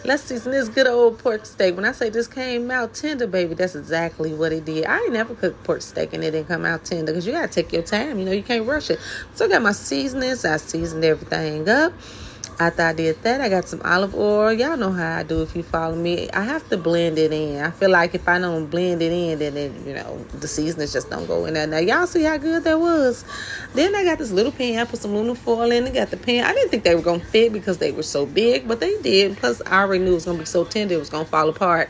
Let's season this good old pork steak. When I say this came out tender, baby, that's exactly what it did. I ain't never cooked pork steak and it didn't come out tender because you got to take your time. You can't rush it. So I got my seasonings. I seasoned everything up. After I did that, I got some olive oil. Y'all know how I do if you follow me. I have to blend it in. I feel like if I don't blend it in, then the seasonings just don't go in there. Now, y'all see how good that was? Then I got this little pan. I put some aluminum foil in it. Got the pan. I didn't think they were going to fit because they were so big, but they did. Plus, I already knew it was going to be so tender it was going to fall apart.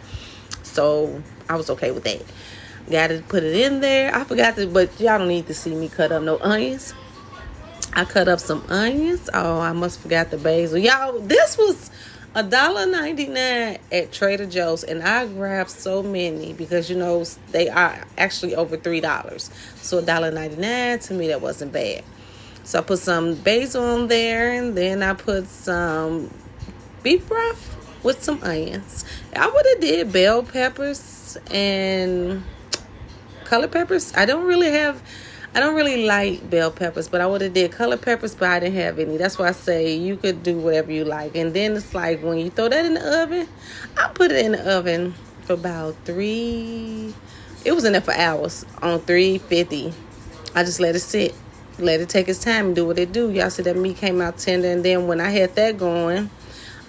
So, I was okay with that. Got to put it in there. I forgot to, but y'all don't need to see me cut up no onions. I cut up some onions. Oh, I must forgot the basil. Y'all, this was $1.99 at Trader Joe's. And I grabbed so many because, they are actually over $3. So $1.99, to me, that wasn't bad. So I put some basil on there. And then I put some beef broth with some onions. I would have did bell peppers and colored peppers. I don't really like bell peppers, but I would have did colored peppers, but I didn't have any. That's why I say you could do whatever you like. And then it's like when you throw that in the oven, I put it in the oven for about it was in there for hours on 350. I just let it sit, let it take its time and do what it do. Y'all see that meat came out tender. And then when I had that going,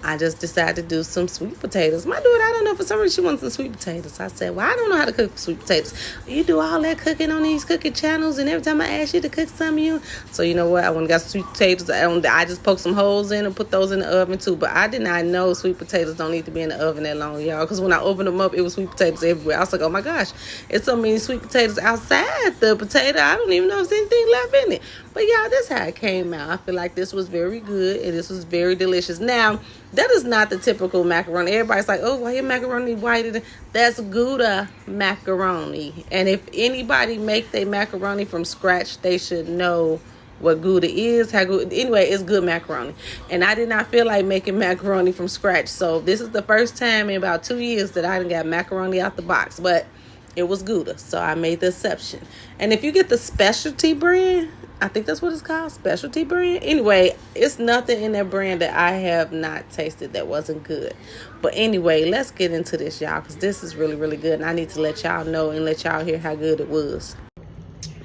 I just decided to do some sweet potatoes. My daughter, I don't know, for some reason she wants some sweet potatoes. I said, well, I don't know how to cook sweet potatoes. You do all that cooking on these cooking channels, and every time I ask you to cook some of you. So you know what? I went and got sweet potatoes. I just poked some holes in and put those in the oven too. But I did not know sweet potatoes don't need to be in the oven that long, y'all. Because when I opened them up, it was sweet potatoes everywhere. I was like, oh my gosh, it's so many sweet potatoes outside the potato. I don't even know if there's anything left in it. But y'all, this is how it came out. I feel like this was very good and this was very delicious. Now, that is not the typical macaroni. Everybody's like, oh, why your macaroni whiter? That's Gouda macaroni. And if anybody make their macaroni from scratch, they should know what Gouda is. Anyway, it's good macaroni. And I did not feel like making macaroni from scratch. So this is the first time in about 2 years that I done got macaroni out the box. But it was Gouda, so I made the exception. And if you get the specialty brand, I think that's what it's called, specialty brand. Anyway, it's nothing in that brand that I have not tasted that wasn't good. But anyway, let's get into this, y'all, because this is really, really good. And I need to let y'all know and let y'all hear how good it was.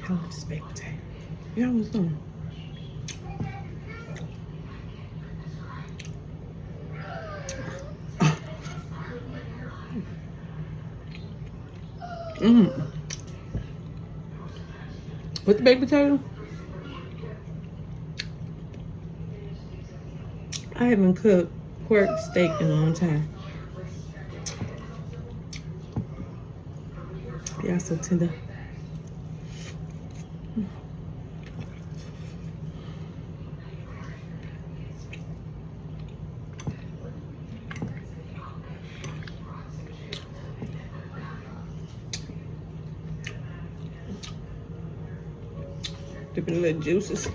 I love this baked potato. Y'all was doing. With the baked potato, I haven't cooked pork steak in a long time. Yeah, so tender. Dipping a little juices.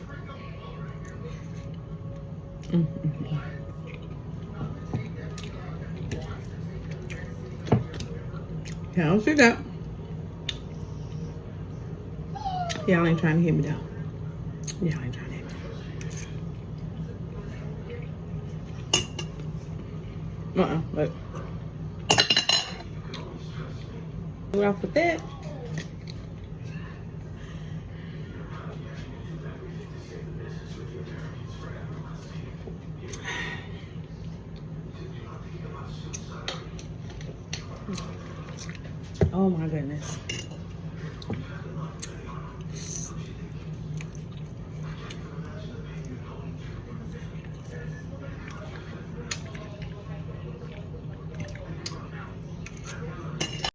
Count it up. Y'all ain't trying to hit me down. Y'all ain't trying to hit me. Look. We're off with that. Oh my goodness.